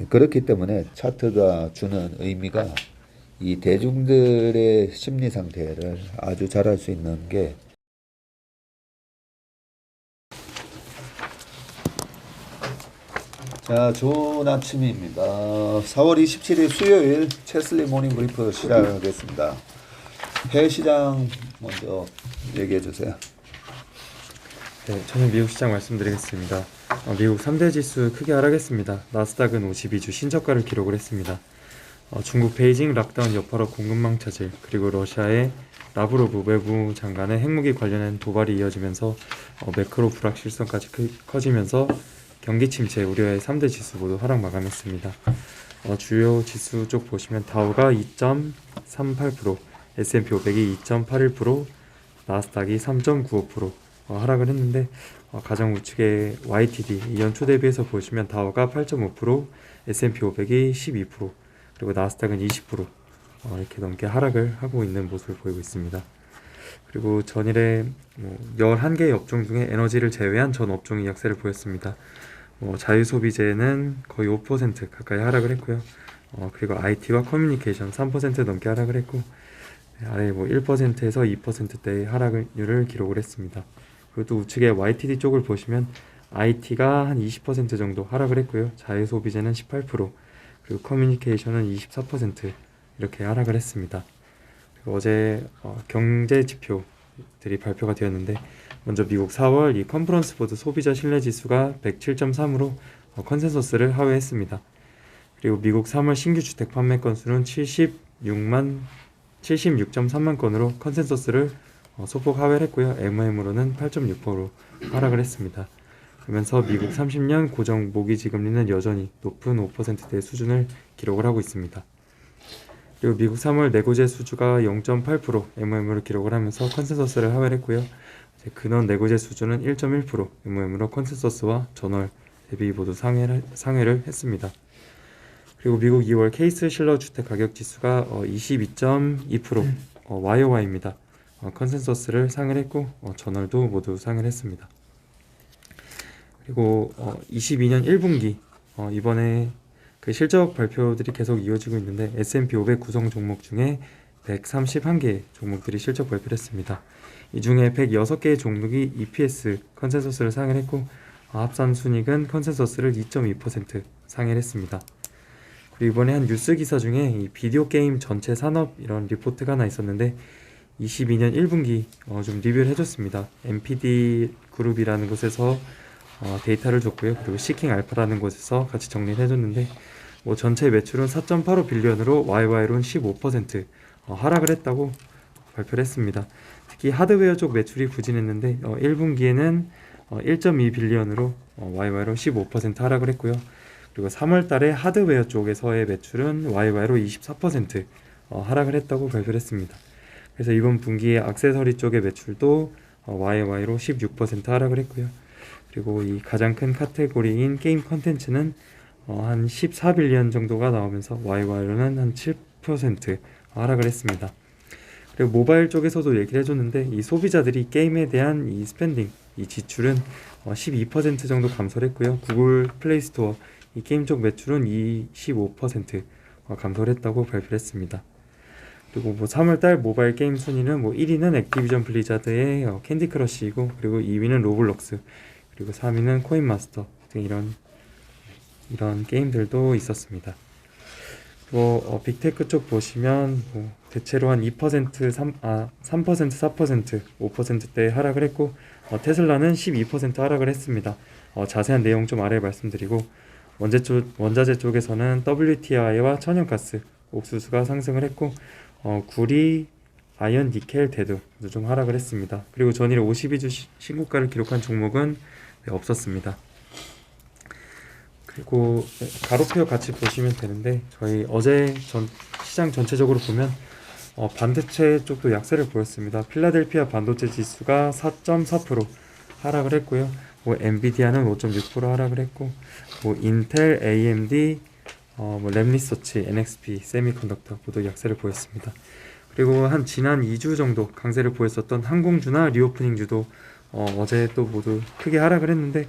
그렇기 때문에 차트가 주는 의미가 이 대중들의 심리 상태를 아주 잘 알 수 있는 게 자, 좋은 아침입니다. 4월 27일 수요일 체슬리 모닝 브리프 시작하겠습니다. 해외 시장 먼저 얘기해 주세요. 네, 저는 미국 시장 말씀드리겠습니다. 미국 3대 지수 크게 하락했습니다. 나스닥은 52주 신저가를 기록을 했습니다. 중국 베이징 락다운 여파로 공급망 차질, 그리고 러시아의 라브로브 외무 장관의 핵무기 관련한 도발이 이어지면서 매크로 불확실성까지 커지면서 경기 침체 우려의 3대 지수 모두 하락 마감했습니다. 주요 지수 쪽 보시면 다우가 2.38%, S&P 500이 2.81%, 나스닥이 3.95% 하락을 했는데, 가장 우측에 YTD 연초 대비해서 보시면 다우가 8.5%, S&P 500이 12%, 그리고 나스닥은 20% 이렇게 넘게 하락을 하고 있는 모습을 보이고 있습니다. 그리고 전일에 11개의 업종 중에 에너지를 제외한 전 업종이 약세를 보였습니다. 자유소비재는 거의 5% 가까이 하락을 했고요. 그리고 IT와 커뮤니케이션 3% 넘게 하락을 했고, 아래 1%에서 2%대의 하락률을 기록을 했습니다. 그리고 또 우측에 YTD 쪽을 보시면 IT가 한 20% 정도 하락을 했고요. 자유소비재는 18%, 그리고 커뮤니케이션은 24% 이렇게 하락을 했습니다. 그리고 어제 경제 지표들이 발표가 되었는데, 먼저 미국 4월 이 컨퍼런스 보드 소비자 신뢰 지수가 107.3으로 컨센서스를 하회했습니다. 그리고 미국 3월 신규 주택 판매 건수는 76.3만 건으로 컨센서스를 소폭 하회를 했고요. MOM으로는 8.6% 하락을 했습니다. 그러면서 미국 30년 고정 모기지 금리는 여전히 높은 5%대 수준을 기록을 하고 있습니다. 그리고 미국 3월 내고제 수주가 0.8% MOM으로 기록을 하면서 컨센서스를 하회를 했고요. 근원 내고제 수준은 1.1% MOM으로 컨센서스와 전월 대비 모두 상회를 했습니다. 그리고 미국 2월 케이스 실러 주택 가격 지수가 22.2% YOY입니다. 컨센서스를 상회를 했고 전월도 모두 상회를 했습니다. 그리고 22년 1분기 이번에 그 실적 발표들이 계속 이어지고 있는데, S&P 500 구성 종목 중에 131개 종목들이 실적 발표를 했습니다. 이 중에 106개의 종목이 EPS 컨센서스를 상회를 했고, 합산 순이익은 컨센서스를 2.2% 상회를 했습니다. 그리고 이번에 한 뉴스 기사 중에 이 비디오 게임 전체 산업 이런 리포트가 하나 있었는데, 22년 1분기 좀 리뷰를 해줬습니다. MPD 그룹이라는 곳에서 데이터를 줬고요. 그리고 시킹 알파라는 곳에서 같이 정리를 해줬는데, 전체 매출은 4.85 빌리언으로 YY로는 15% 하락을 했다고 발표를 했습니다. 특히 하드웨어 쪽 매출이 부진했는데 1분기에는 1.2 빌리언으로 YY로 15% 하락을 했고요. 그리고 3월 달에 하드웨어 쪽에서의 매출은 YY로 24% 하락을 했다고 발표를 했습니다. 그래서 이번 분기에 액세서리 쪽의 매출도 YY로 16% 하락을 했고요. 그리고 이 가장 큰 카테고리인 게임 컨텐츠는 한 14빌리언 정도가 나오면서 YY로는 한 7% 하락을 했습니다. 그리고 모바일 쪽에서도 얘기를 해줬는데, 이 소비자들이 게임에 대한 이 스pen딩, 이 지출은 12% 정도 감소를 했고요. 구글 플레이 스토어 이 게임 쪽 매출은 25% 감소를 했다고 발표를 했습니다. 그리고 3월달 모바일 게임 순위는 1위는 액티비전 블리자드의 캔디 크러쉬이고, 그리고 2위는 로블록스, 그리고 3위는 코인마스터 등 이런 게임들도 있었습니다. 또 빅테크 쪽 보시면 대체로 한 2%, 3%, 4%, 5%대 하락을 했고, 테슬라는 12% 하락을 했습니다. 자세한 내용 좀 아래에 말씀드리고, 원자재 쪽에서는 WTI와 천연가스, 옥수수가 상승을 했고, 구리, 아연, 니켈, 대두 좀 하락을 했습니다. 그리고 전일 52주 신고가를 기록한 종목은 없었습니다. 그리고 가로표 같이 보시면 되는데, 저희 어제 시장 전체적으로 보면 반도체 쪽도 약세를 보였습니다. 필라델피아 반도체 지수가 4.4% 하락을 했고요. 엔비디아는 5.6% 하락을 했고, 인텔, AMD, 램리서치, NXP, 세미컨덕터 모두 약세를 보였습니다. 그리고 지난 2주 정도 강세를 보였었던 항공주나 리오프닝주도 어제 또 모두 크게 하락을 했는데,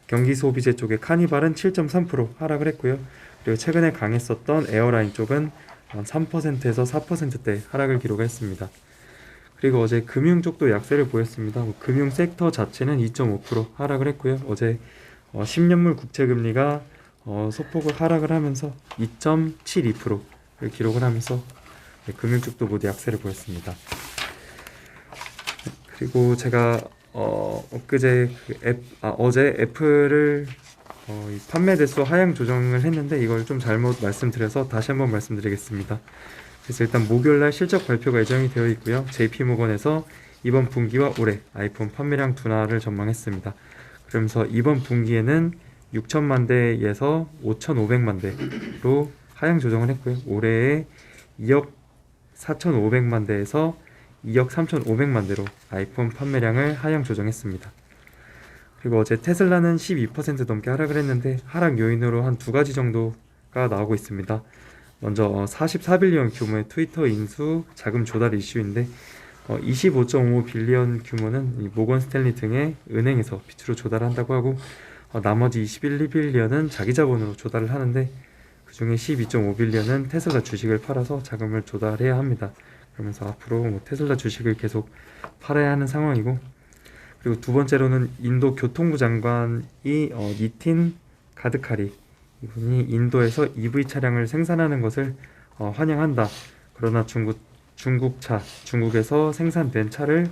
경기 소비재 쪽의 카니발은 7.3% 하락을 했고요. 그리고 최근에 강했었던 에어라인 쪽은 3%에서 4%대 하락을 기록했습니다. 그리고 어제 금융 쪽도 약세를 보였습니다. 금융 섹터 자체는 2.5% 하락을 했고요. 어제 10년물 국채금리가 소폭을 하락을 하면서 2.72%를 기록을 하면서 금융 쪽도 모두 약세를 보였습니다. 그리고 제가 어제 애플을 이 판매 대수 하향 조정을 했는데 이걸 좀 잘못 말씀드려서 다시 한번 말씀드리겠습니다. 그래서 일단 목요일날 실적 발표가 예정이 되어 있고요. JP모건에서 이번 분기와 올해 아이폰 판매량 둔화를 전망했습니다. 그러면서 이번 분기에는 6천만 대에서 5,500만 대로 하향 조정을 했고요. 올해에 2억 4,500만 대에서 2억 3,500만 대로 아이폰 판매량을 하향 조정했습니다. 그리고 어제 테슬라는 12% 넘게 하락을 했는데 하락 요인으로 한 두 가지 정도가 나오고 있습니다. 먼저 44빌리언 규모의 트위터 인수 자금 조달 이슈인데 25.5 빌리언 규모는 이 모건 스탠리 등의 은행에서 빚으로 조달한다고 하고 나머지 21빌리언은 자기 자본으로 조달을 하는데 그 중에 12.5 빌리언은 테슬라 주식을 팔아서 자금을 조달해야 합니다. 그러면서 앞으로 테슬라 주식을 계속 팔아야 하는 상황이고, 그리고 두 번째로는 인도 교통부 장관이 니틴 가드카리 이분이 인도에서 EV 차량을 생산하는 것을 환영한다. 그러나 중국에서 생산된 차를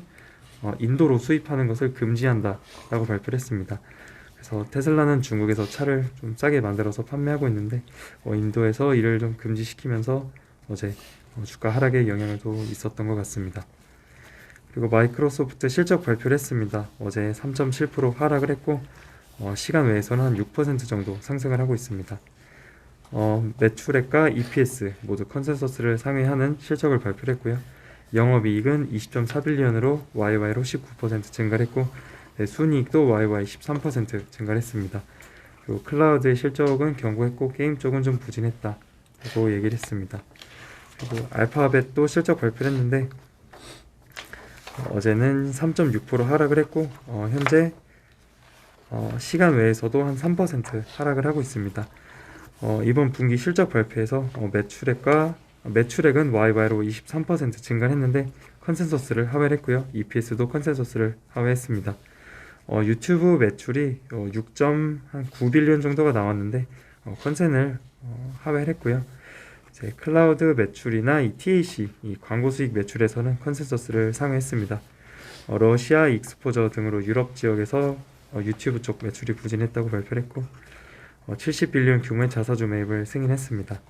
인도로 수입하는 것을 금지한다 라고 발표를 했습니다. 그래서 테슬라는 중국에서 차를 좀 싸게 만들어서 판매하고 있는데 인도에서 이를 좀 금지시키면서 어제 주가 하락에 영향을 또 있었던 것 같습니다. 그리고 마이크로소프트 실적 발표를 했습니다. 어제 3.7% 하락을 했고 시간 외에서는 한 6% 정도 상승을 하고 있습니다. 매출액과 EPS 모두 컨센서스를 상회하는 실적을 발표를 했고요. 영업이익은 20.4빌리언으로 YY로 19% 증가를 했고 순이익도 YY 13% 증가를 했습니다. 그리고 클라우드의 실적은 견고했고 게임 쪽은 좀 부진했다 라고 얘기를 했습니다. 그리고 알파벳도 실적 발표를 했는데 어제는 3.6% 하락을 했고 현재 시간 외에서도 한 3% 하락을 하고 있습니다. 이번 분기 실적 발표에서 매출액은 YY로 23% 증가를 했는데 컨센서스를 하회를 했고요. EPS도 컨센서스를 하회했습니다. 유튜브 매출이 6.9빌리언 정도가 나왔는데 컨센을 하회를 했고요. 이제 클라우드 매출이나 이 TAC, 이 광고 수익 매출에서는 컨센서스를 상회했습니다. 러시아 익스포저 등으로 유럽 지역에서 유튜브 쪽 매출이 부진했다고 발표를 했고 70빌리언 규모의 자사주 매입을 승인했습니다.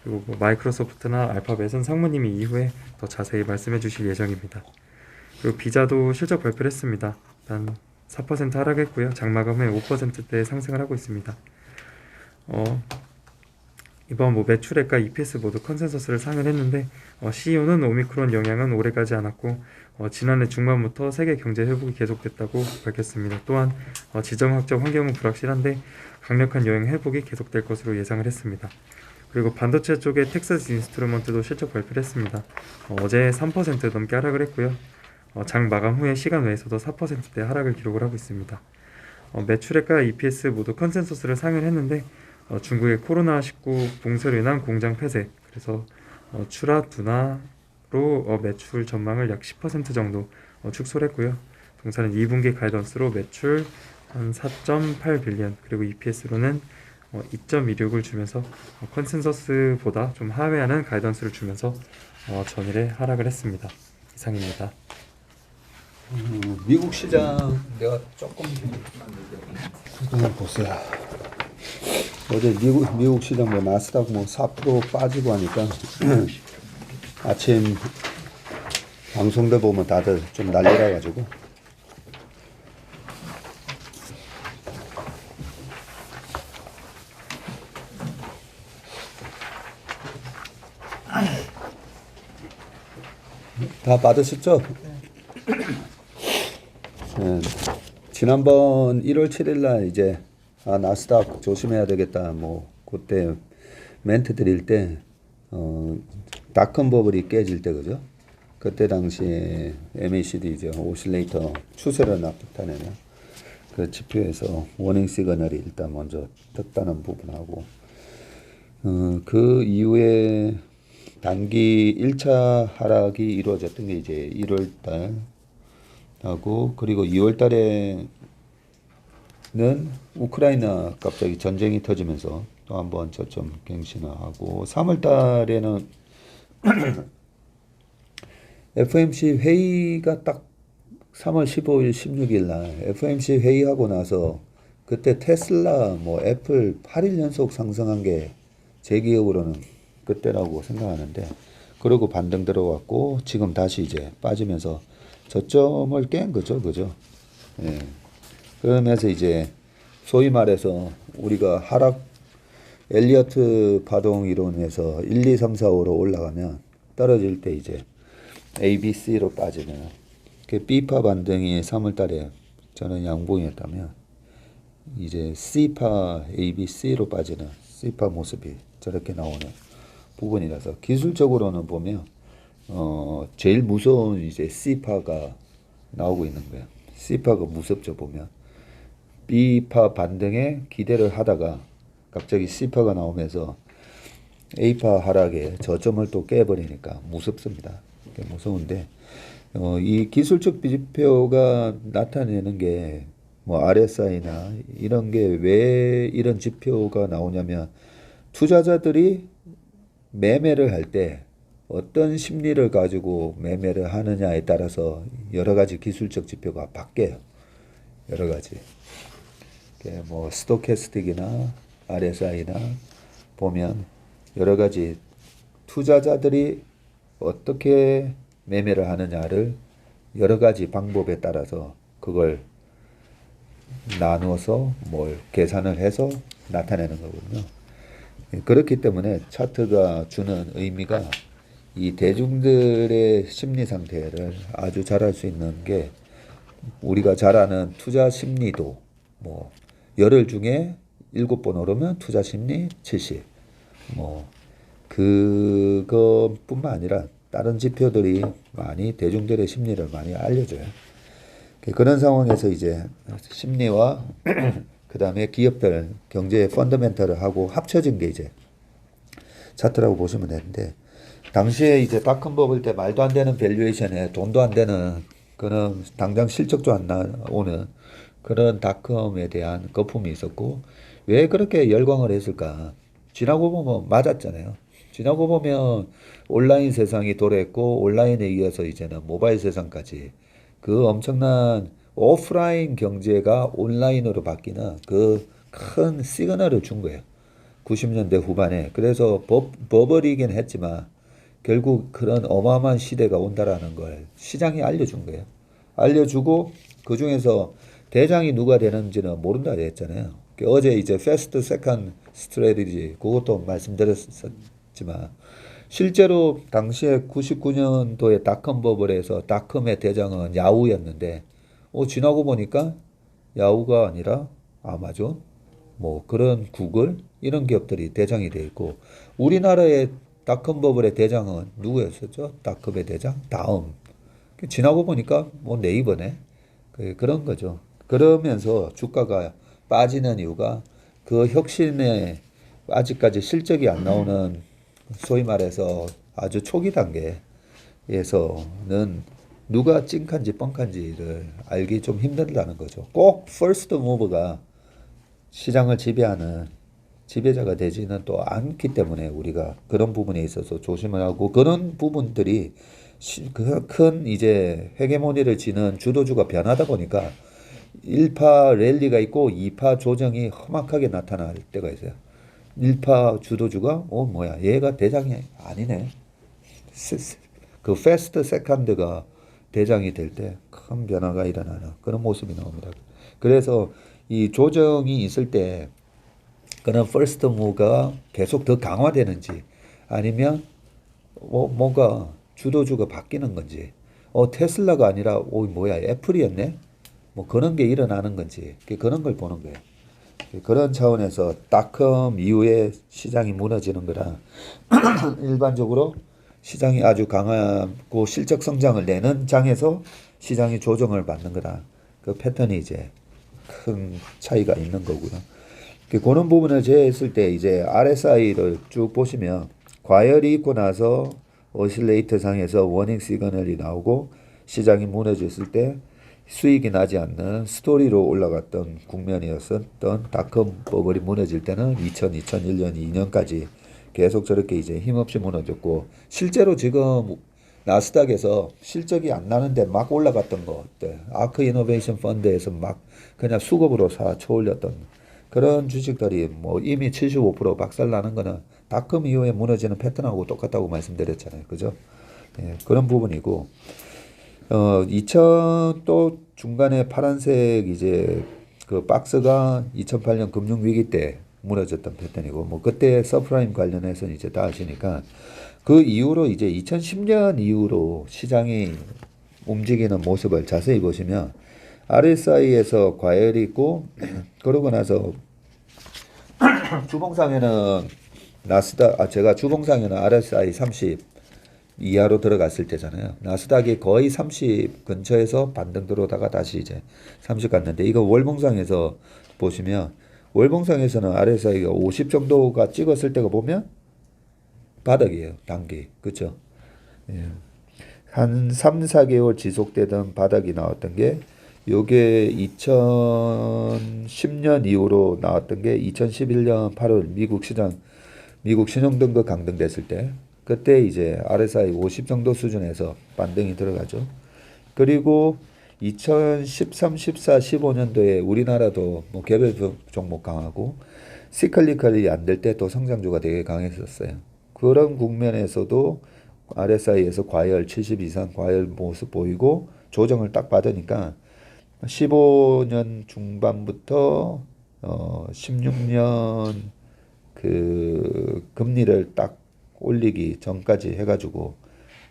그리고 마이크로소프트나 알파벳은 상무님이 이후에 더 자세히 말씀해 주실 예정입니다. 그리고 비자도 실적 발표를 했습니다. 일단 4% 하락했고요. 장마감 후에 5%대 상승을 하고 있습니다. 이번 매출액과 EPS 모두 컨센서스를 상회를 했는데 CEO는 오미크론 영향은 오래가지 않았고 지난해 중반부터 세계 경제 회복이 계속됐다고 밝혔습니다. 또한 지정학적 환경은 불확실한데 강력한 여행 회복이 계속될 것으로 예상을 했습니다. 그리고 반도체 쪽의 텍사스 인스트루먼트도 실적 발표를 했습니다. 어제 3% 넘게 하락을 했고요. 장 마감 후에 시간 외에서도 4%대 하락을 기록을 하고 있습니다. 매출액과 EPS 모두 컨센서스를 상회를 했는데 중국의 코로나19 봉쇄로 인한 공장 폐쇄, 그래서 출하 둔화로 매출 전망을 약 10% 정도 축소를 했고요. 동사는 2분기 가이던스로 매출 한 4.8빌리언 그리고 EPS로는 2.26을 주면서 컨센서스보다 좀 하회하는 가이던스를 주면서 전일에 하락을 했습니다. 이상입니다. 미국 시장 내가 조금 보세요. 어제 미국 시장 나스닥 4% 빠지고 하니까 아침 방송들 보면 다들 좀 난리라 가지고 다 받으셨죠? 네. 지난번 1월 7일 날 이제 나스닥 조심해야 되겠다 그때 멘트 드릴 때 닷컴 버블이 깨질 때 그죠? 그때 당시에 MACD 이제 오실레이터 추세를 나타내는 그 지표에서 워닝 시그널이 일단 먼저 떴다는 부분하고 그 이후에 단기 1차 하락이 이루어졌던 게 이제 1월 달 하고 그리고 2월 달에는 우크라이나 갑자기 전쟁이 터지면서 또 한번 저점 갱신하고 3월 달에는 FOMC 회의가 딱 3월 15일, 16일 날 FOMC 회의하고 나서 그때 테슬라, 뭐 애플 8일 연속 상승한 게 제 기억으로는 그때라고 생각하는데 그러고 반등 들어왔고 지금 다시 이제 빠지면서 저점을 깬 거죠, 그죠? 예. 그러면서 이제 소위 말해서 우리가 하락 엘리어트 파동 이론에서 1, 2, 3, 4, 5로 올라가면 떨어질 때 이제 A, B, C로 빠지면 그 B파 반등이 3월 달에 저는 양봉이었다면 이제 C파 A, B, C로 빠지는 C파 모습이 저렇게 나오는 부분이라서 기술적으로는 보면 제일 무서운 이제 C파가 나오고 있는 거예요. C파가 무섭죠 보면 B파 반등에 기대를 하다가 갑자기 C파가 나오면서 A파 하락에 저점을 또 깨버리니까 무섭습니다. 무서운데 이 기술적 지표가 나타내는 게 뭐 RSI나 이런 게 왜 이런 지표가 나오냐면 투자자들이 매매를 할 때 어떤 심리를 가지고 매매를 하느냐에 따라서 여러 가지 기술적 지표가 바뀌어요. 여러 가지. 뭐 스토캐스틱이나 RSI나 보면 여러 가지 투자자들이 어떻게 매매를 하느냐를 여러 가지 방법에 따라서 그걸 나누어서 뭘 계산을 해서 나타내는 거거든요. 그렇기 때문에 차트가 주는 의미가 이 대중들의 심리 상태를 아주 잘 알 수 있는 게 우리가 잘 아는 투자 심리도 뭐 열흘 중에 7번 오르면 투자 심리 70. 뭐 그것뿐만 아니라 다른 지표들이 많이 대중들의 심리를 많이 알려줘요. 그런 상황에서 이제 심리와 그 다음에 기업들 경제의 펀더멘털을 하고 합쳐진 게 이제 차트라고 보시면 되는데 당시에 이제 닷컴 버블 때 말도 안 되는 밸류에이션에 돈도 안 되는 그런 당장 실적도 안 나오는 그런 닷컴에 대한 거품이 있었고 왜 그렇게 열광을 했을까? 지나고 보면 맞았잖아요. 지나고 보면 온라인 세상이 도래했고 온라인에 이어서 이제는 모바일 세상까지 그 엄청난 오프라인 경제가 온라인으로 바뀌는 그 큰 시그널을 준 거예요. 90년대 후반에. 그래서 버블이긴 했지만 결국 그런 어마어마한 시대가 온다라는 걸 시장이 알려준 거예요. 알려주고 그 중에서 대장이 누가 되는지는 모른다 했잖아요. 어제 이제 패스트 세컨드 스트래티지 그것도 말씀드렸지만 실제로 당시에 99년도에 닷컴 버블에서 닷컴의 대장은 야후였는데 지나고 보니까 야후가 아니라 아마존 뭐 그런 구글 이런 기업들이 대장이 돼 있고 우리나라의 닷컴 버블의 대장은 누구였었죠? 닷컴의 대장 다음 지나고 보니까 뭐 네이버네 그런 거죠. 그러면서 주가가 빠지는 이유가 그 혁신에 아직까지 실적이 안 나오는 소위 말해서 아주 초기 단계에서는 누가 찐칸지 뻥칸지를 알기 좀 힘들다는 거죠. 꼭 퍼스트 무브가 시장을 지배하는 지배자가 되지는 또 않기 때문에 우리가 그런 부분에 있어서 조심을 하고 그런 부분들이 큰 이제 헤게모니를 지는 주도주가 변하다 보니까 1파 랠리가 있고 2파 조정이 험악하게 나타날 때가 있어요. 1파 주도주가 뭐야 얘가 대장이 아니네. 그 패스트 세컨드가 대장이 될 때 큰 변화가 일어나는 그런 모습이 나옵니다. 그래서 이 조정이 있을 때 그런 퍼스트 무브가 계속 더 강화되는지 아니면 뭔가 주도주가 바뀌는 건지 테슬라가 아니라 뭐야 애플이었네 뭐 그런 게 일어나는 건지 그런 걸 보는 거예요. 그런 차원에서 닷컴 이후에 시장이 무너지는 거라 일반적으로 시장이 아주 강하고 실적 성장을 내는 장에서 시장이 조정을 받는 거라 그 패턴이 이제 큰 차이가 있는 거고요. 그런 부분을 제외했을 때 이제 RSI를 쭉 보시면 과열이 있고 나서 오실레이터 상에서 워닝 시그널이 나오고 시장이 무너졌을 때 수익이 나지 않는 스토리로 올라갔던 국면이었었던 닷컴 버블이 무너질 때는 2000, 2001년, 2년까지 계속 저렇게 이제 힘없이 무너졌고 실제로 지금 나스닥에서 실적이 안 나는데 막 올라갔던 것들 아크 이노베이션 펀드에서 막 그냥 수급으로 사 쳐올렸던 그런 주식들이 뭐 이미 75% 박살나는 거는 닷컴 이후에 무너지는 패턴하고 똑같다고 말씀드렸잖아요. 그죠? 예, 그런 부분이고 2000 또 중간에 파란색 이제 그 박스가 2008년 금융위기 때 무너졌던 패턴이고 뭐 그때 서프라임 관련해서는 이제 다 아시니까 그 이후로 이제 2010년 이후로 시장이 움직이는 모습을 자세히 보시면 RSI에서 과열이 있고 그러고 나서 주봉상에는 나스닥 제가 주봉상에는 RSI 30 이하로 들어갔을 때잖아요. 나스닥이 거의 30 근처에서 반등 들어오다가 다시 이제 30 갔는데 이거 월봉상에서 보시면 월봉상에서는 RSI가 50 정도가 찍었을 때가 보면 바닥이에요. 단기. 그쵸? 예. 한 3, 4개월 지속되던 바닥이 나왔던 게 요게 2010년 이후로 나왔던 게 2011년 8월 미국 신용등급 강등됐을 때 그때 이제 RSI 50 정도 수준에서 반등이 들어가죠. 그리고 2013, 14, 15년도에 우리나라도 뭐 개별 종목 강하고 시클리컬이 안 될 때 또 성장주가 되게 강했었어요. 그런 국면에서도 RSI에서 과열 70 이상 과열 모습 보이고 조정을 딱 받으니까 15년 중반부터 16년 그 금리를 딱 올리기 전까지 해가지고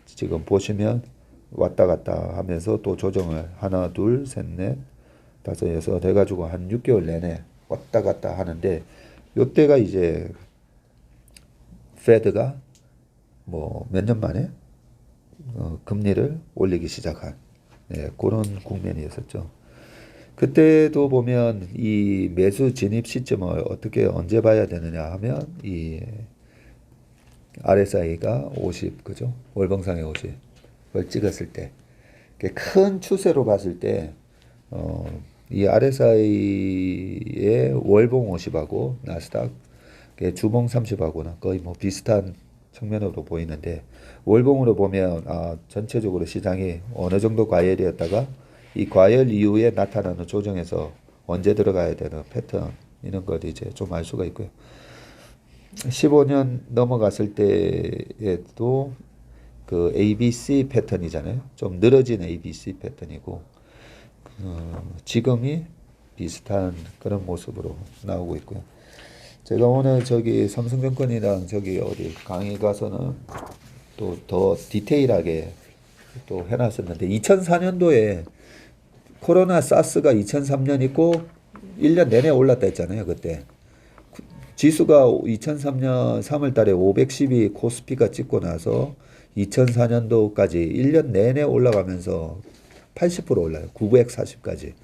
지금 보시면 왔다 갔다 하면서 또 조정을 하나, 둘, 셋, 넷, 다섯, 여섯 해가지고 한 6개월 내내 왔다 갔다 하는데 요때가 이제 페드가 뭐 몇 년 만에 금리를 올리기 시작한 그런 국면이었었죠. 그때도 보면 이 매수 진입 시점을 어떻게 언제 봐야 되느냐 하면 이 RSI가 50 그죠? 월봉상에 50을 찍었을 때 큰 추세로 봤을 때 이 RSI의 월봉 50하고 나스닥 주봉 30하고는 거의 뭐 비슷한 측면으로 보이는데 월봉으로 보면 전체적으로 시장이 어느 정도 과열이었다가 이 과열 이후에 나타나는 조정에서 언제 들어가야 되는 패턴 이런 걸 이제 좀 알 수가 있고요. 15년 넘어갔을 때에도 그 ABC 패턴이잖아요. 좀 늘어진 ABC 패턴이고 지금이 비슷한 그런 모습으로 나오고 있고요. 제가 오늘 저기 삼성증권이랑 저기 어디 강의 가서는 또 더 디테일하게 또 해놨었는데 2004년도에 코로나 사스가 2003년 있고 1년 내내 올랐다 했잖아요. 그때 지수가 2003년 3월 달에 510이 코스피가 찍고 나서 2004년도까지 1년 내내 올라가면서 80% 올라요. 940까지.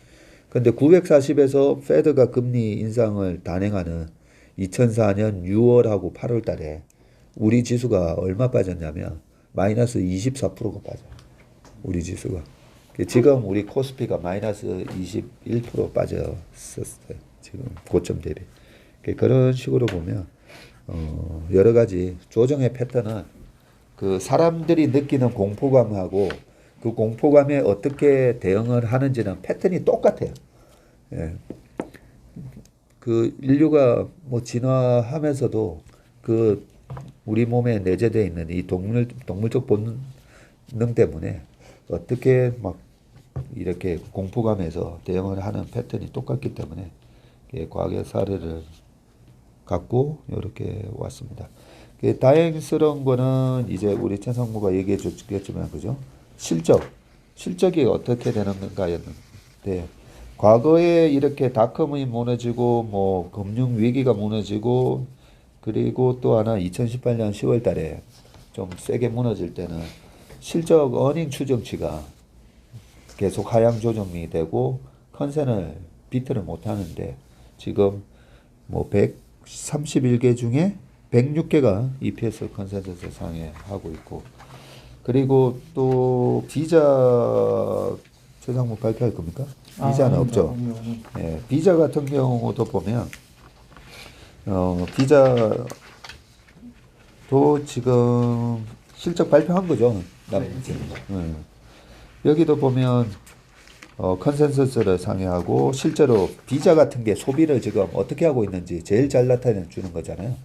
근데 940에서 페드가 금리 인상을 단행하는 2004년 6월하고 8월 달에 우리 지수가 얼마 빠졌냐면 마이너스 24%가 빠져요. 우리 지수가. 지금 우리 코스피가 마이너스 21% 빠졌었어요. 지금 고점 대비. 그런 식으로 보면 여러 가지 조정의 패턴은 그 사람들이 느끼는 공포감하고 그 공포감에 어떻게 대응을 하는지는 패턴이 똑같아요. 예. 그 인류가 뭐 진화하면서도 그 우리 몸에 내재되어 있는 이 동물적 본능 때문에 어떻게 막 이렇게 공포감에서 대응을 하는 패턴이 똑같기 때문에 과거의 사례를 갖고 이렇게 왔습니다. 다행스러운 거는 이제 우리 최상무가 얘기해 줬겠지만 그죠? 실적이 어떻게 되는 건가였는데 과거에 이렇게 닷컴이 무너지고 뭐 금융 위기가 무너지고 그리고 또 하나 2018년 10월 달에 좀 세게 무너질 때는 실적 어닝 추정치가 계속 하향 조정이 되고 컨센을 비트를 못 하는데 지금 뭐 131개 중에 106개가 EPS 컨센서스 상회하고 있고, 그리고 또 비자 최상무 발표할 겁니까? 비자는 없죠. 예, 비자 같은 경우도 보면 비자도 지금 실적 발표한 거죠. 여기도 보면 컨센서스를 상회하고 실제로 비자 같은 게 소비를 지금 어떻게 하고 있는지 제일 잘 나타내 주는 거잖아요.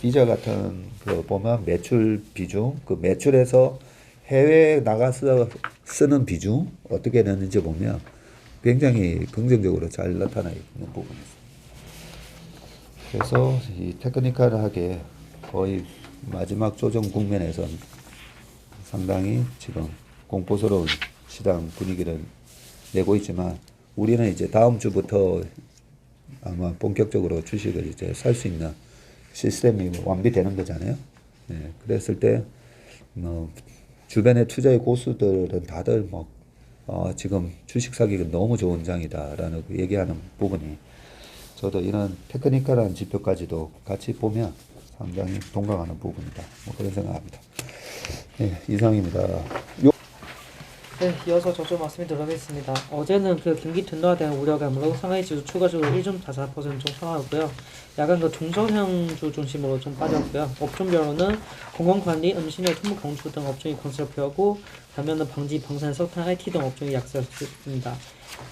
비자 같은 거 보면 매출 비중, 그 매출에서 해외에 나가서 쓰는 비중 어떻게 되는지 보면 굉장히 긍정적으로 잘 나타나 있는 부분이 있습니다. 그래서 이 테크니컬하게 거의 마지막 조정 국면에선 상당히 지금 공포스러운 시장 분위기를 내고 있지만, 우리는 이제 다음 주부터 아마 본격적으로 주식을 이제 살 수 있는 시스템이 완비되는 거잖아요. 네, 그랬을 때 주변의 투자의 고수들은 다들 지금 주식 사기가 너무 좋은 장이다라는 얘기하는 부분이, 저도 이런 테크니컬한 지표까지도 같이 보면 상당히 동감하는 부분이다. 그런 생각합니다. 네, 이상입니다. 네, 이어서 저좀 말씀을 드리겠습니다. 어제는 그 경기 둔화된 우려감으로 상하이 지수 추가적으로 1.44% 좀 상하고요. 약간 그 중소형주 중심으로 좀 빠졌고요. 업종별로는 공공관리, 음식료, 토목 공출 등 업종이 강세를 보였고, 반면은 방지, 방산, 석탄, IT 등 업종이 약세였습니다.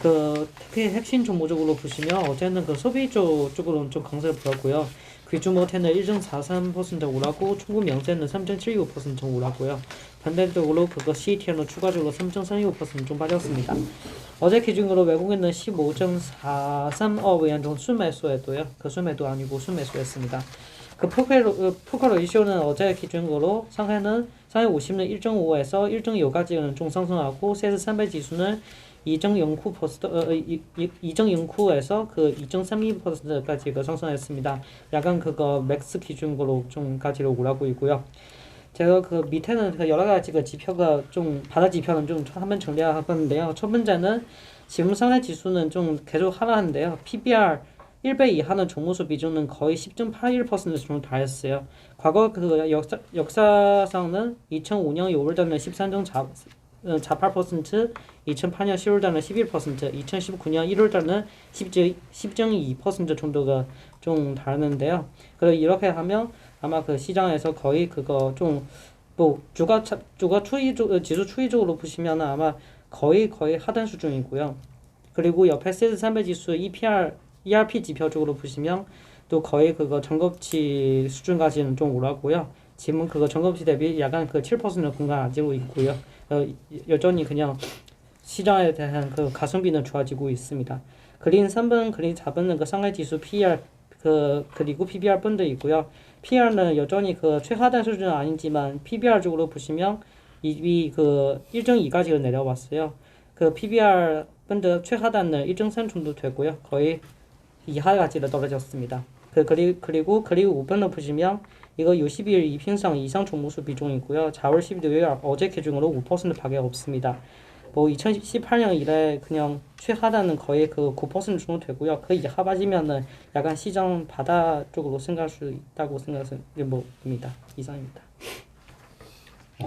특히 핵심 종목적으로 보시면 어제는 그 소비주 쪽으로는 좀 강세를 보였고요. 귀주모테는 1.43% 오르고 중국 명세는 3.79% 오르고요. 반대적으로 CET는 추가적으로 3.35% 좀 빠졌습니다. 어제 기준으로 외국인은 15.43억 위안 정도 순매수했고요. 그 순매도 아니고 순매수했습니다. 포커로 이슈는 어제 기준으로 상하이 50는 1.5에서 1.6까지는 좀 상승하고, 세스 300 지수는 2.09에서 그 2.32%까지 그 상승했습니다. 약간 맥스 기준으로 좀 가지로 오르고 있고요. 제가 그 밑에는 그 여러 가지 그 지표가 좀 바다 지표는 좀 한번 정리할 건데요. 첫 번째는 지금 상해 지수는 좀 계속 하락하는데요. PBR 1배 이하는 종무수 비중은 거의 10.81% 정도 달했어요. 과거 그 역사상은 2005년 5월달은 13.48%, 2008년 10월달은 11%, 2019년 1월달은 10.2% 정도가 좀 다르는데요. 그래서 이렇게 하면 아마 그 시장에서 거의 그거 좀 주가 지수 추이적으로 보시면 아마 거의 하단 수준이고요. 그리고 옆에 세스 300 지수 ERP 지표적으로 보시면 또 거의 그거 전급치 수준까지는 좀 오르고요. 지금 그거 전급치 대비 약간 그 7% 공간 가지고 있고요. 여전히 그냥 시장에 대한 그 가성비는 좋아지고 있습니다. 그린 3번, 그린 4번은 그 상하이 지수 PER 그리고 PBR 펀드 있고요. PR는 여전히 그 최하단 수준은 아니지만 PBR 쪽으로 보시면 이 그 1.2까지 내려왔어요. 그 PBR 펀드 최하단은 1.3 정도 되고요. 거의 이하까지 떨어졌습니다. 그리고 5번을 보시면 이거 60일 이평선 이상 종목수 비중이고요. 4월 12일 어제 기준으로 5% 밖에 없습니다. 2018년 이래 그냥 최하단은 거의 그 9% 정도 되고요. 그 이하 빠지면은 약간 시장 바다 쪽으로 생각할 수 있다고 생각합니다. 이상입니다.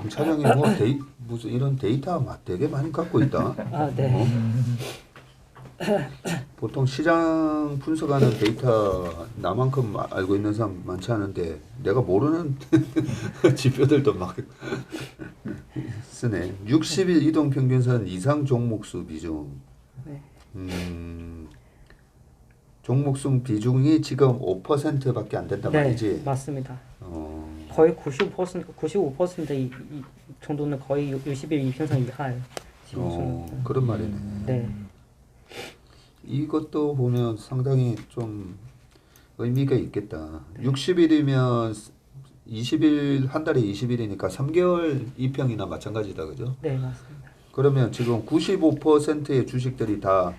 차장님 무슨 이런 데이터 되게 많이 갖고 있다. 아, 네. 보통 시장 분석하는 데이터 나만큼 알고 있는 사람 많지 않은데 내가 모르는 지표들도 막 쓰네. 60일 이동 평균선 이상 종목수 비중. 네. 종목수 비중이 지금 5%밖에 안 된단 말이지. 네, 맞습니다. 거의 95% 이 정도는 거의 60일 이평선 이하예요. 그런 말이네. 네. 이것도 보면 상당히 좀 의미가 있겠다. 60일이면 20일 한 달에 20일이니까 3개월 이평이나 마찬가지다, 그죠? 네, 맞습니다. 그러면 지금 95%의 주식들이 다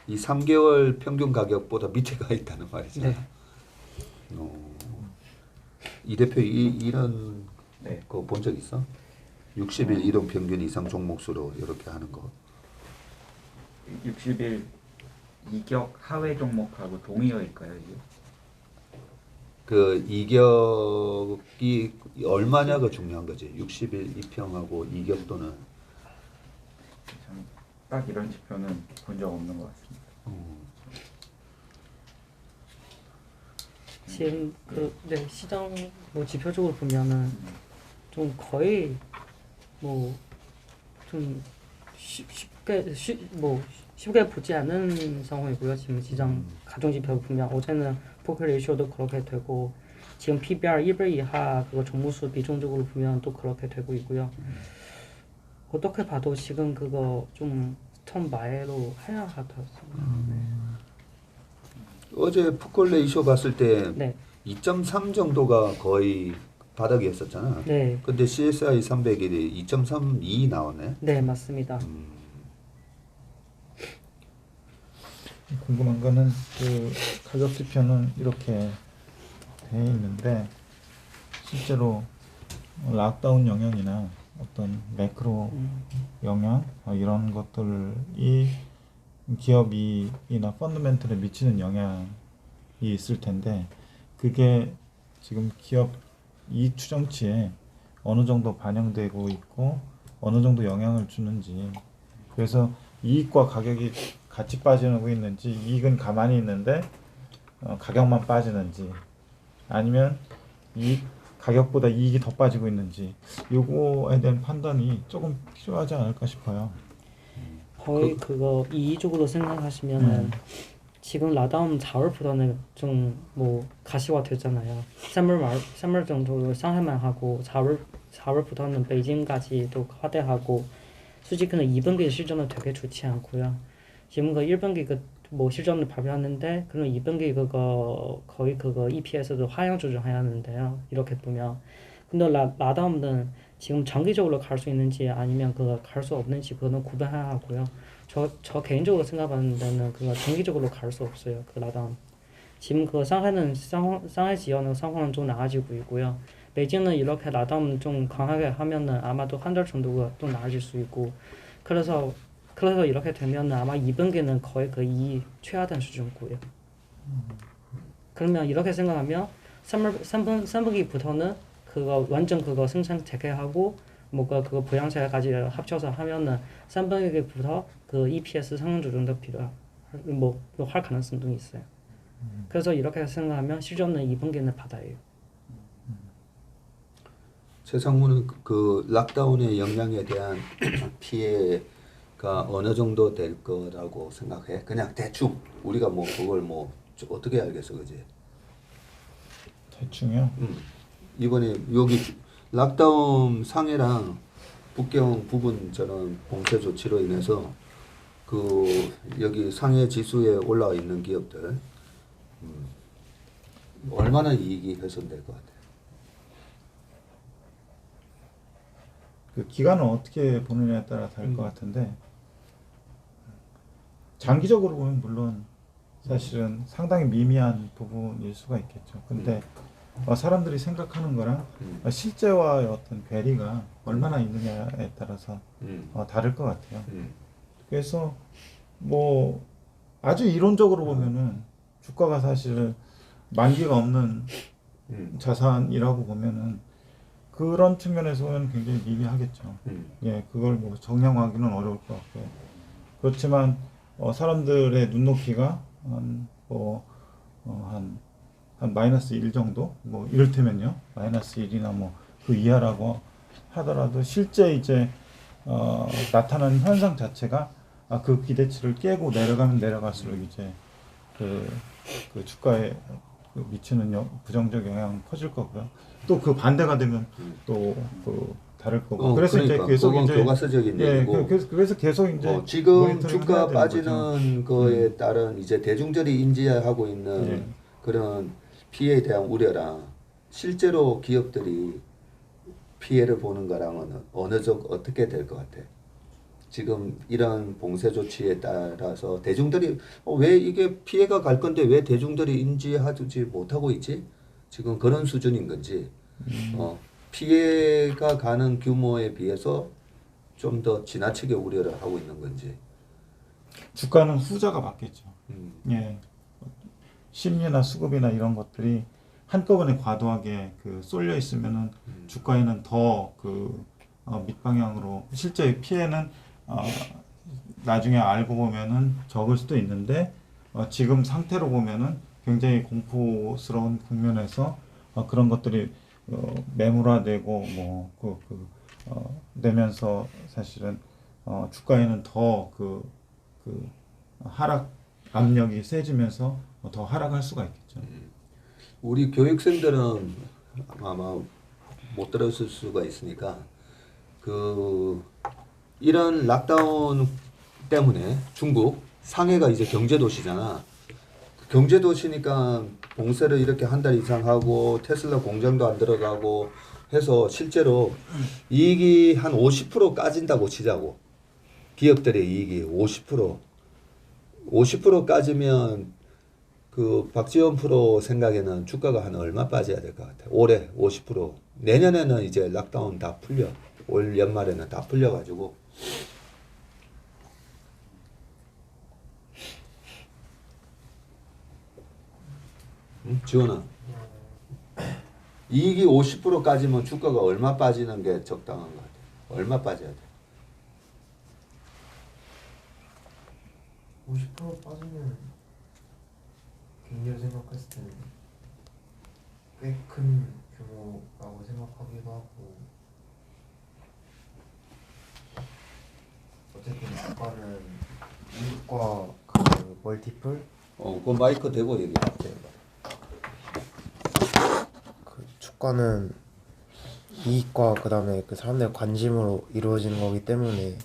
이 3개월 평균 가격보다 밑에 가 있다는 말이죠. 네. 이 대표 이런 거 본 적 있어? 60일 이동 평균 이상 종목수로 이렇게 하는 거. 60일 이격 하회 종목하고 동의어일까요 이게? 그 이격이 얼마냐가 중요한 거지. 60일 이평하고 이격도는. 저는 딱 이런 지표는 본 적 없는 것 같습니다. 지금 네, 시장 뭐 지표적으로 보면은 좀 거의 뭐 좀 쉽게 보지 않는 상황이고요. 지금 시장 가중 지표 보면 어제는 포켓 레이쇼도 그렇게 되고 지금 PBR 1배 이하 그거 종목수 비중적으로 보면 또 그렇게 되고 있고요. 어떻게 봐도 지금 그거 좀 스턴 바이로 해야 할 것 같습니다. 어제 푸콜레이쇼 봤을 때 네, 2.3 정도가 거의 바닥이었었잖아. 네, 근데 CSI 300이 2.32 나오네. 네 맞습니다. 궁금한 거는 그 가격 지표는 이렇게 돼 있는데 실제로 락다운 영향이나 어떤 매크로 영향 이런 것들이 기업이나 펀더멘털에 미치는 영향이 있을 텐데 그게 지금 기업 이익 추정치에 어느 정도 반영되고 있고 어느 정도 영향을 주는지 그래서 이익과 가격이 같이 빠지고 있는지 이익은 가만히 있는데 가격만 빠지는지 아니면 가격보다 이익이 더 빠지고 있는지 요거에 대한 판단이 조금 필요하지 않을까 싶어요. 거의 그거 이의적으로 생각하시면은 지금 라다운 4월부터는 좀 뭐 가시화 됐잖아요. 3월 정도로 상海만 하고 4월부터는 베이징까지도 확대하고 솔직히는 2분기 실적은 되게 좋지 않고요. 지금 그 1분기 뭐 실적을 발표하는데 그럼 2분기 그거 거의 그거 EPS도 하향 조정해야 하는데요. 이렇게 보면 근데 라다움은 지금 장기적으로 갈 수 있는지 아니면 그거 갈 수 없는지 그거는 구분해야 하고요. 저 개인적으로 생각하는 데는 그거 장기적으로 갈 수 없어요. 그 라다움. 지금 그 상하이는 상하이 지역은 상황은 좀 나아지고 있고요. 베이징은 이렇게 라다움 좀 강하게 하면은 아마도 한 달 정도가 또 나아질 수 있고 그래서 이렇게 되면은 아마 2분기는 거의 그 이 최하단 수준고요. 그러면 이렇게 생각하면 3분기부터는 그거 완전 그거 생산 재개하고 뭐가 그거 보양제까지 합쳐서 하면은 3분기부터 그 EPS 상승 조정도 할 가능성도 있어요. 그래서 이렇게 생각하면 실적은 2분기는 바닥이에요. 최상무는 그 락다운의 영향에 대한 피해가 어느 정도 될 거라고 생각해? 그냥 대충 우리가 뭐 그걸 뭐 어떻게 알겠어, 그지? 대충요. 이번에 여기 락다운 상해랑 북경 부분 저는 봉쇄 조치로 인해서 그 여기 상해 지수에 올라와 있는 기업들 얼마나 이익이 훼손될 것 같아? 그 기간을 어떻게 보느냐에 따라 다를 것 같은데 장기적으로 보면 물론 사실은 상당히 미미한 부분일 수가 있겠죠. 근데 사람들이 생각하는 거랑 실제와의 어떤 괴리가 얼마나 있느냐에 따라서 다를 것 같아요. 그래서 뭐 아주 이론적으로 보면은 주가가 사실은 만기가 없는 자산이라고 보면은 그런 측면에서 보면 굉장히 미미하겠죠. 예, 그걸 뭐 정량화하기는 어려울 것 같고요. 그렇지만 사람들의 눈높이가 한 마이너스 1 정도, 뭐 이를테면요, 마이너스 1이나 뭐 그 이하라고 하더라도 실제 이제 나타나는 현상 자체가 그 기대치를 깨고 내려가면 내려갈수록 이제 그 주가에 미치는 부정적 영향은 커질 거고요. 또 그 반대가 되면 또 그 다를 거고. 그래서 그러니까, 이제 계속 이제 교과서적인 얘기고. 그래서 계속 이제 지금 모니터링을 주가 해야 되는 빠지는 거에 따른 이제 대중들이 인지하고 있는 그런 피해에 대한 우려랑 실제로 기업들이 피해를 보는 거랑은 어떻게 될 것 같아? 지금 이런 봉쇄 조치에 따라서 대중들이 왜 이게 피해가 갈 건데 왜 대중들이 인지하지 못하고 있지? 지금 그런 수준인 건지 피해가 가는 규모에 비해서 좀 더 지나치게 우려를 하고 있는 건지. 주가는 후자가 맞겠죠. 예, 심리나 수급이나 이런 것들이 한꺼번에 과도하게 그 쏠려 있으면은 주가에는 더 그 밑방향으로 실제 피해는 나중에 알고 보면은 적을 수도 있는데 지금 상태로 보면은 굉장히 공포스러운 국면에서 그런 것들이 매물화되고 내면서 사실은 주가에는 더 그 하락 압력이 세지면서 더 하락할 수가 있겠죠. 우리 교육생들은 아마 못 들었을 수가 있으니까 그 이런 락다운 때문에 중국 상해가 이제 경제도시잖아. 경제도시니까 봉쇄를 이렇게 한 달 이상 하고 테슬라 공장도 안 들어가고 해서 실제로 이익이 한 50% 까진다고 치자고. 기업들의 이익이 50% 까지면 그 박지원 프로 생각에는 주가가 한 얼마 빠져야 될 것 같아. 올해 50%. 내년에는 이제 락다운 다 풀려. 올 연말에는 다 풀려가지고. 응? 지원아. 이익이 50% 까지면 주가가 얼마 빠지는 게 적당한 것 같아. 얼마 빠져야 돼? 50% 빠지면 격리를 생각했을 때는 꽤 큰 규모라고 생각하기도 하고 어쨌든 주가는 이익과 그 멀티플 그 마이크 대고 얘기해. 그 주가는 이익과 그 다음에 그 사람들의 관심으로 이루어지는 거기 때문에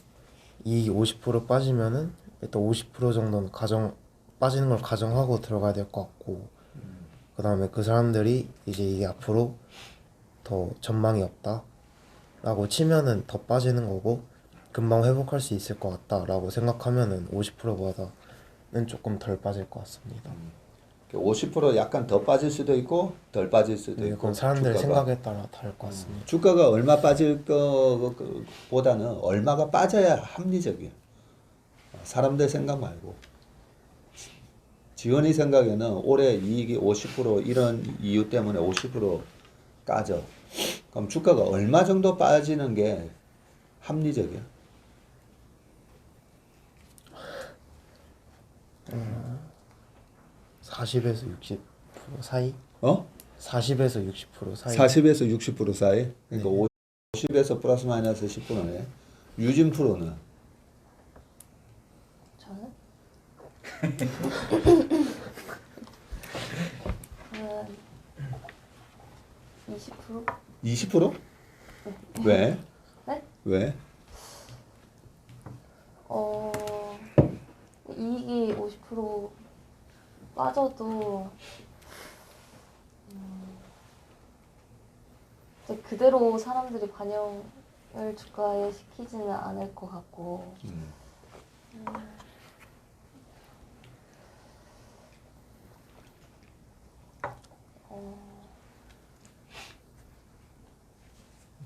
이익이 50% 빠지면은 일단 50% 정도는 빠지는 걸 가정하고 들어가야 될 것 같고 그 다음에 그 사람들이 이제 이게 앞으로 더 전망이 없다 라고 치면은 더 빠지는 거고 금방 회복할 수 있을 것 같다 라고 생각하면은 50%보다는 조금 덜 빠질 것 같습니다. 50% 약간 더 빠질 수도 있고 덜 빠질 수도 있고. 그건 사람들의 주가가. 생각에 따라 다를 것 같습니다. 주가가 얼마 빠질 거보다는 얼마가 빠져야 합리적이야. 사람들 생각 말고. 지원이 생각에는 올해 이익이 50% 이런 이유 때문에 50% 까져. 그럼 주가가 얼마 정도 빠지는 게 합리적이야? 40에서 60% 사이? 40에서 60% 사이? 40에서 60% 사이? 그러니까 50에서 플러스 마이너스 10%네. 유진 프로는? 저는? 20%? 20%? 왜? 네? 왜? 이익이 50% 빠져도 이제 그대로 사람들이 반영을 주가에 시키지는 않을 것 같고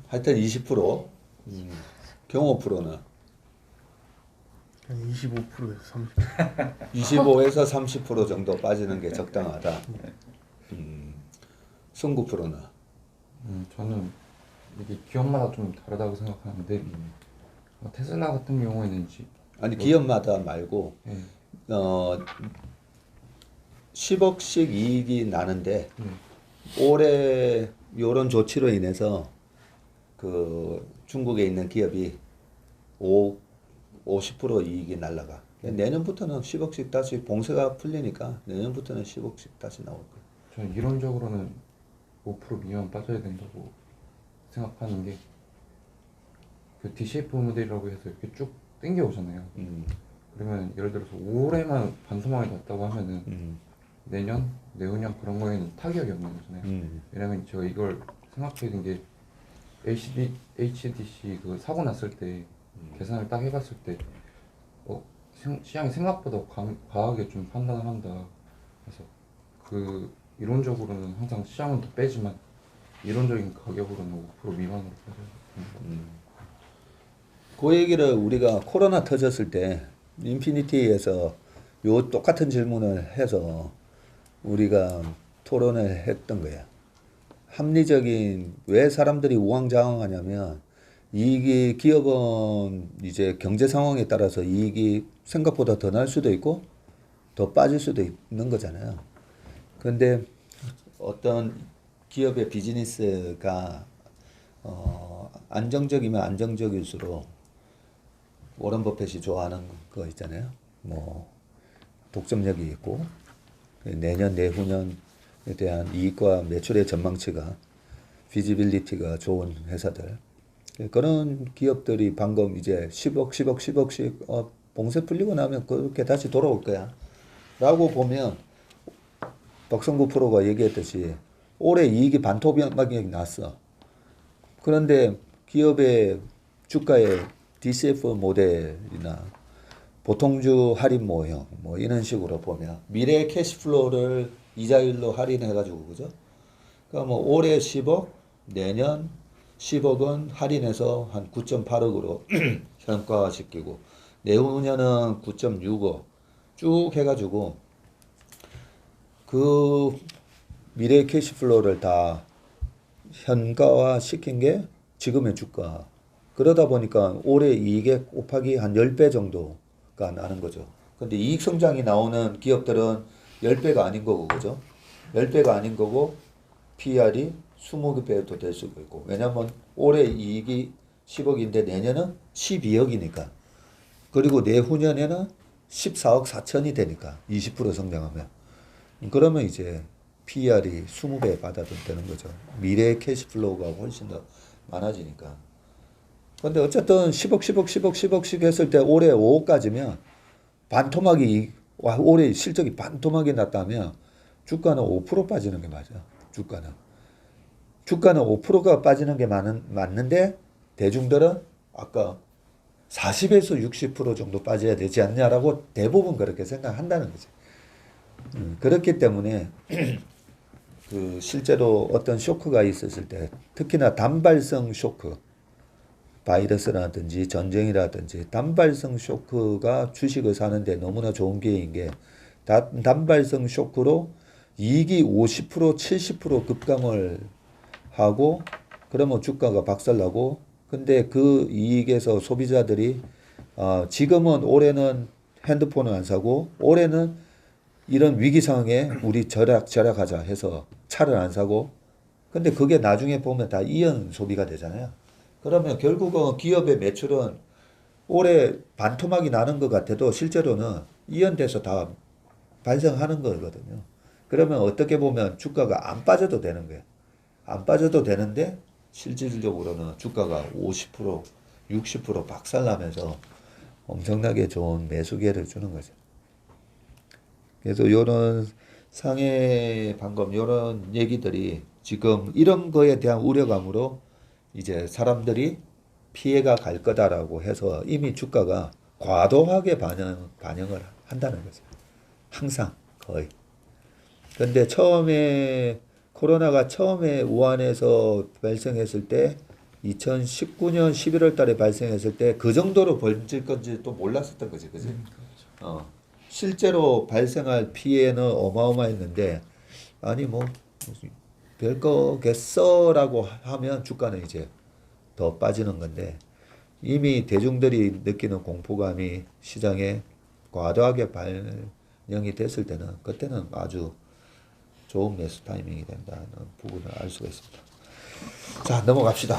하여튼 20%. 경호 프로는? 25%에서 30%. 25에서 30% 정도 빠지는 게 적당하다. 승구 프로는? 저는 이게 기업마다 좀 다르다고 생각하는데 테슬라 같은 경우에는 아니 기업마다 말고 예, 10억씩 이익이 나는데 올해 이런 조치로 인해서 그 중국에 있는 기업이 50% 이익이 날라가. 내년부터는 10억씩 다시 봉쇄가 풀리니까 내년부터는 10억씩 다시 나올 거야. 저는 이론적으로는 5% 미만 빠져야 된다고 생각하는 게 그 D-shape 모델이라고 해서 이렇게 쭉 당겨 오잖아요. 그러면 예를 들어서 올해만 반토막이 났다고 하면은 내년, 내후년 그런 거에는 타격이 없는 거잖아요. 왜냐면 제가 이걸 생각해 둔 게 HDC 그 사고 났을 때 계산을 딱 해봤을 때 시장이 생각보다 과하게 좀 판단을 한다. 그래서 그 이론적으로는 항상 시장은 더 빼지만 이론적인 가격으로는 5% 미만으로 빼져요. 그 얘기를 우리가 코로나 터졌을 때 인피니티에서 요 똑같은 질문을 해서 우리가 토론을 했던 거야. 합리적인 왜 사람들이 우왕좌왕하냐면 이익이 기업은 이제 경제 상황에 따라서 이익이 생각보다 더 날 수도 있고 더 빠질 수도 있는 거잖아요. 근데 어떤 기업의 비즈니스가 안정적이면 안정적일수록 워런 버핏이 좋아하는 거 있잖아요. 뭐 독점력이 있고 내년 내후년에 대한 이익과 매출의 전망치가 피지빌리티가 좋은 회사들 그런 기업들이 방금 이제 10억씩 봉쇄 풀리고 나면 그렇게 다시 돌아올 거야 라고 보면 박성구 프로가 얘기했듯이 올해 이익이 반토막이 났어. 그런데 기업의 주가의 DCF 모델이나 보통주 할인 모형 뭐 이런 식으로 보면 미래 캐시플로우를 이자율로 할인해가지고 그죠? 그러니까 뭐 올해 10억 내년 10억은 할인해서 한 9.8억으로 현가화시키고 내후년은 9.6억 쭉 해가지고 그 미래 캐시플로우를 다 현가화 시킨 게 지금의 주가. 그러다 보니까 올해 이익에 곱하기 한 10배 정도가 나는 거죠. 근데 이익 성장이 나오는 기업들은 10배가 아닌 거고, 그죠? 10배가 아닌 거고, PR이 20배도 될 수도 있고. 왜냐면 올해 이익이 10억인데 내년은 12억이니까. 그리고 내후년에는 14억 4천이 되니까. 20% 성장하면. 그러면 이제 PR이 20배 받아도 되는 거죠. 미래 캐시플로우가 훨씬 더 많아지니까. 근데 어쨌든 10억씩 했을 때 올해 5억까지면 반토막이 올해 실적이 반토막이 났다면 주가는 5% 빠지는 게 맞아. 주가는 5%가 빠지는 게 맞는데 대중들은 아까 40에서 60% 정도 빠져야 되지 않냐라고 대부분 그렇게 생각한다는 거지. 그렇기 때문에 그 실제로 어떤 쇼크가 있었을 때 특히나 단발성 쇼크 바이러스라든지 전쟁이라든지 단발성 쇼크가 주식을 사는데 너무나 좋은 기회인 게 단발성 쇼크로 이익이 50% 70% 급감을 하고 그러면 주가가 박살나고 근데 그 이익에서 소비자들이 지금은 올해는 핸드폰을 안 사고 올해는 이런 위기 상황에 우리 절약하자 해서 차를 안 사고 근데 그게 나중에 보면 다 이연 소비가 되잖아요. 그러면 결국은 기업의 매출은 올해 반토막이 나는 것 같아도 실제로는 이연돼서 다 발생하는 거거든요. 그러면 어떻게 보면 주가가 안 빠져도 되는 거예요. 안 빠져도 되는데 실질적으로는 주가가 50% 60% 박살나면서 엄청나게 좋은 매수 기회를 주는 거죠. 그래서 이런 상해 방금 이런 얘기들이 지금 이런 거에 대한 우려감으로 이제 사람들이 피해가 갈 거다라고 해서 이미 주가가 과도하게 반영을 한다는 거죠. 항상 거의. 근데 코로나가 처음에 우한에서 발생했을 때 2019년 11월 달에 발생했을 때 그 정도로 번질 건지 또 몰랐었던 거지. 그지? 실제로 발생할 피해는 어마어마했는데 아니 뭐 별거겠어라고 하면 주가는 이제 더 빠지는 건데 이미 대중들이 느끼는 공포감이 시장에 과도하게 반영이 됐을 때는 그때는 아주 좋은 매수 타이밍이 된다는 부분을 알 수가 있습니다. 자, 넘어갑시다.